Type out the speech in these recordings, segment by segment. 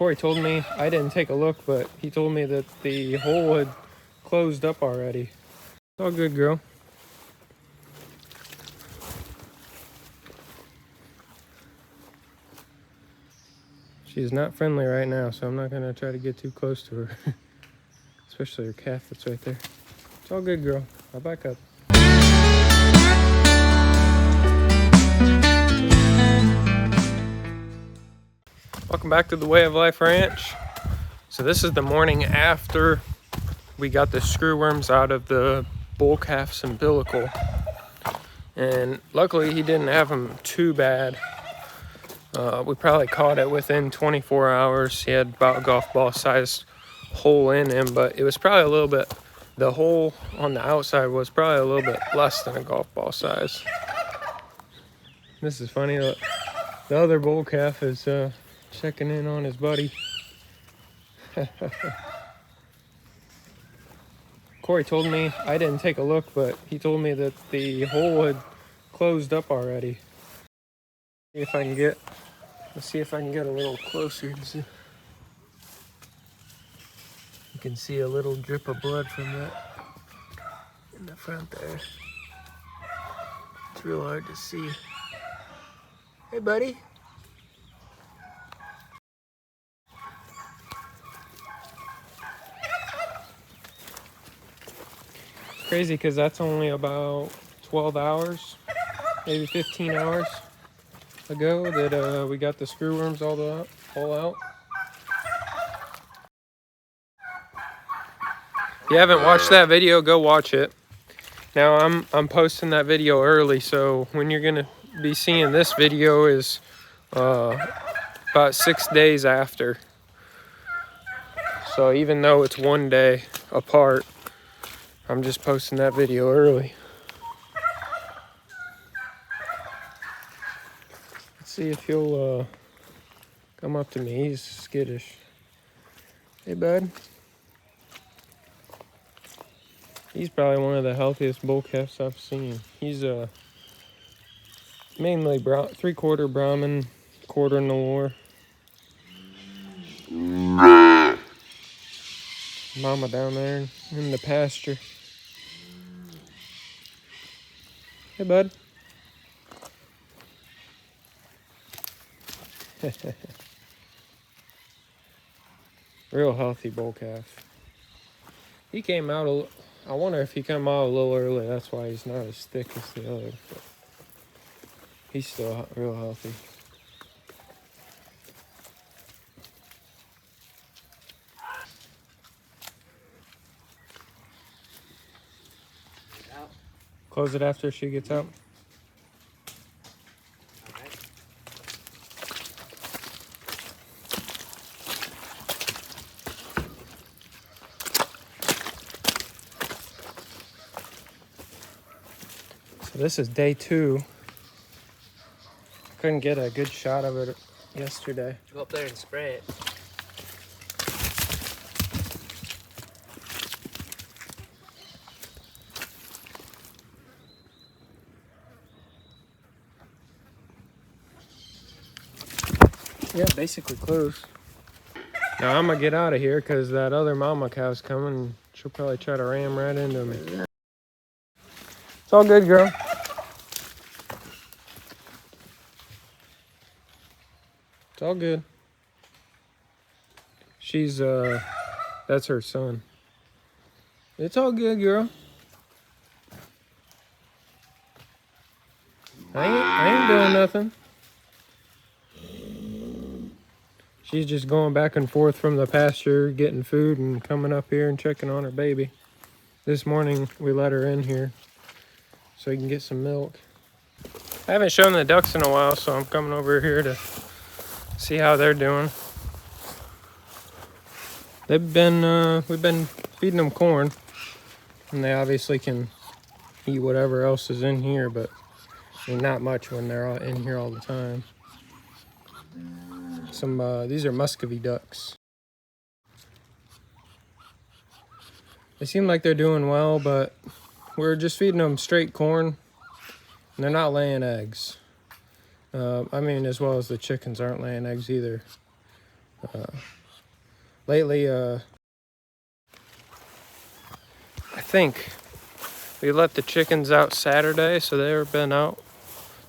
Corey told me, I didn't take a look, but he told me that the hole had closed up already. It's all good, girl. She's not friendly right now, so I'm not going to try to get too close to her. Especially her calf that's right there. It's all good, girl. I'll back up. Welcome back to the Way of Life Ranch. So this is the morning after we got the screwworms out of the bull calf's umbilical. And luckily he didn't have them too bad. We probably caught it within 24 hours. He had about a golf ball sized hole in him, but it was probably a little bit, the hole on the outside was probably a little bit less than a golf ball size. This is funny, the other bull calf is checking in on his buddy. Corey told me, I didn't take a look, but he told me that the hole had closed up already. Let's see if I can get a little closer. You can see a little drip of blood from that in the front there. It's real hard to see. Hey, buddy. Crazy because that's only about 12 hours, maybe 15 hours ago that we got the screwworms all out. If you haven't watched that video, go watch it. Now I'm posting that video early, so when you're gonna be seeing this video is about 6 days after. So even though it's 1 day apart, I'm just posting that video early. Let's see if he'll come up to me. He's skittish. Hey, bud. He's probably one of the healthiest bull calves I've seen. He's mainly 3/4 Brahman, quarter Nellore. Mama down there in the pasture. Hey, bud. Real healthy bull calf. He came out I wonder if he came out a little early. That's why he's not as thick as the other. But he's still real healthy. Close it after she gets out. So this is day 2. Couldn't get a good shot of it yesterday. Go up there and spray it. Yeah, basically close. Now I'm gonna get out of here because that other mama cow's coming. She'll probably try to ram right into me. It's all good, girl. It's all good. She's that's her son. It's all good, girl. I ain't doing nothing. She's just going back and forth from the pasture, getting food and coming up here and checking on her baby. This morning we let her in here so he can get some milk. I haven't shown the ducks in a while, so I'm coming over here to see how they're doing. We've been feeding them corn, and they obviously can eat whatever else is in here, but I mean, not much when they're in here all the time. These are Muscovy ducks. They seem like they're doing well, but we're just feeding them straight corn, and they're not laying eggs. I mean, as well as the chickens aren't laying eggs either. Lately, I think we let the chickens out Saturday, so they've been out.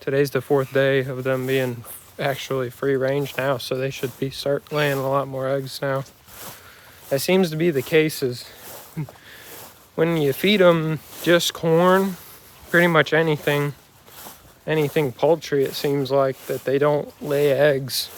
Today's the 4th day of them being actually free range now, so they should be start laying a lot more eggs now. That seems to be the case is when you feed them just corn, pretty much anything poultry, it seems like that they don't lay eggs.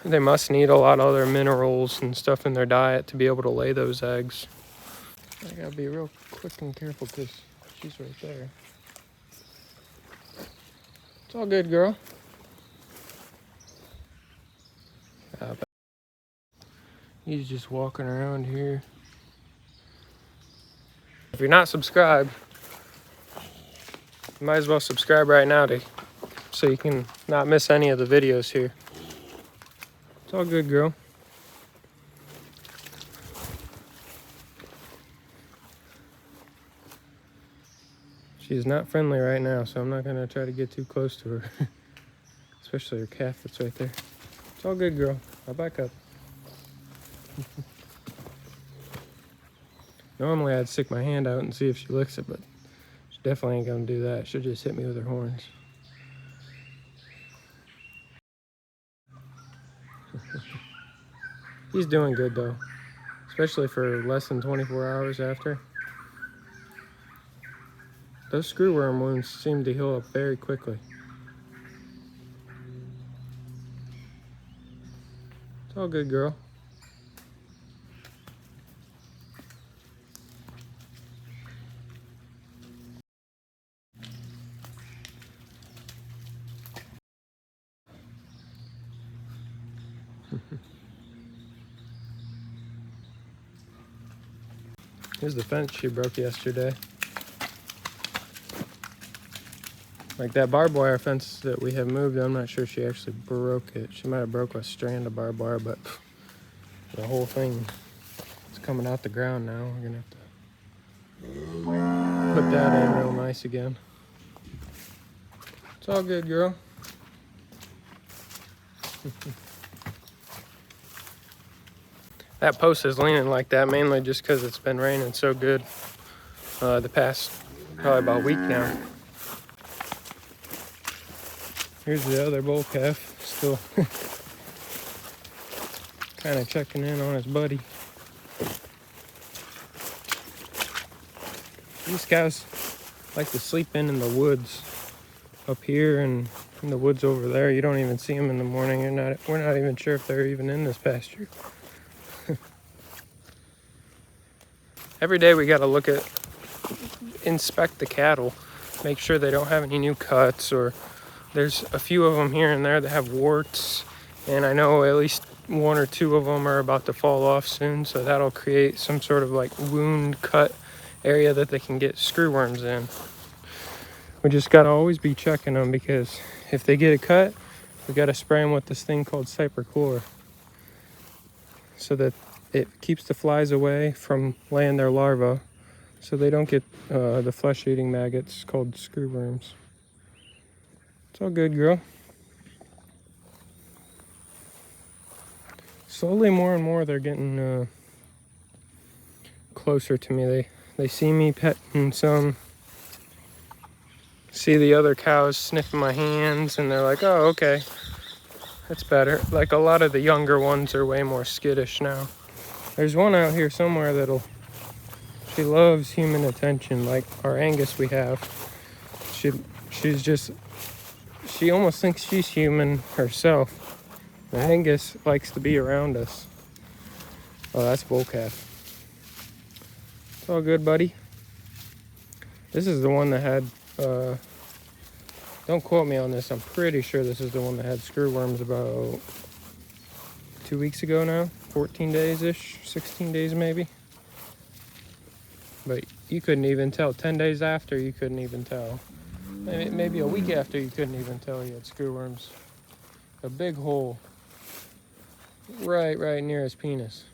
They must need a lot of other minerals and stuff in their diet to be able to lay those eggs. I gotta be real quick and careful because she's right there. It's all good, girl. He's just walking around here. If you're not subscribed, you might as well subscribe right now so you can not miss any of the videos here. It's all good, girl. She's not friendly right now, so I'm not gonna try to get too close to her. Especially her calf that's right there. It's all good, girl. I'll back up. Normally I'd stick my hand out and see if she licks it, but she definitely ain't gonna do that. She'll just hit me with her horns. He's doing good though, especially for less than 24 hours after. Those screwworm wounds seem to heal up very quickly. It's all good, girl. Here's the fence she broke yesterday. Like that barbed wire fence that we have moved, I'm not sure she actually broke it. She might have broke a strand of barbed wire, but the whole thing is coming out the ground now. We're gonna have to put that in real nice again. It's all good, girl. That post is leaning like that mainly just because it's been raining so good the past probably about a week now. Here's the other bull calf, still kind of checking in on his buddy. These cows like to sleep in the woods up here and in the woods over there. You don't even see them in the morning. We're not even sure if they're even in this pasture. Every day we got to inspect the cattle, make sure they don't have any new cuts, or there's a few of them here and there that have warts, and I know at least 1 or 2 of them are about to fall off soon, so that'll create some sort of like wound cut area that they can get screwworms in. We just got to always be checking them, because if they get a cut, we got to spray them with this thing called cyperchlor so that it keeps the flies away from laying their larvae, so they don't get the flesh-eating maggots called screwworms. It's all good, girl. Slowly, more and more, they're getting closer to me. They see me petting some, see the other cows sniffing my hands, and they're like, oh, okay, that's better. Like, a lot of the younger ones are way more skittish now. There's one out here somewhere she loves human attention, like our Angus we have. She almost thinks she's human herself. The Angus likes to be around us. Oh, that's bull calf. It's all good, buddy. This is the one that had, don't quote me on this, I'm pretty sure this is the one that had screwworms about 2 weeks ago now. 14 days-ish, 16 days maybe. But you couldn't even tell. 10 days after, you couldn't even tell. Maybe a week after, you couldn't even tell he had screwworms. A big hole right near his penis.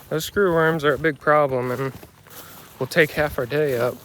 Those screwworms are a big problem and will take half our day up.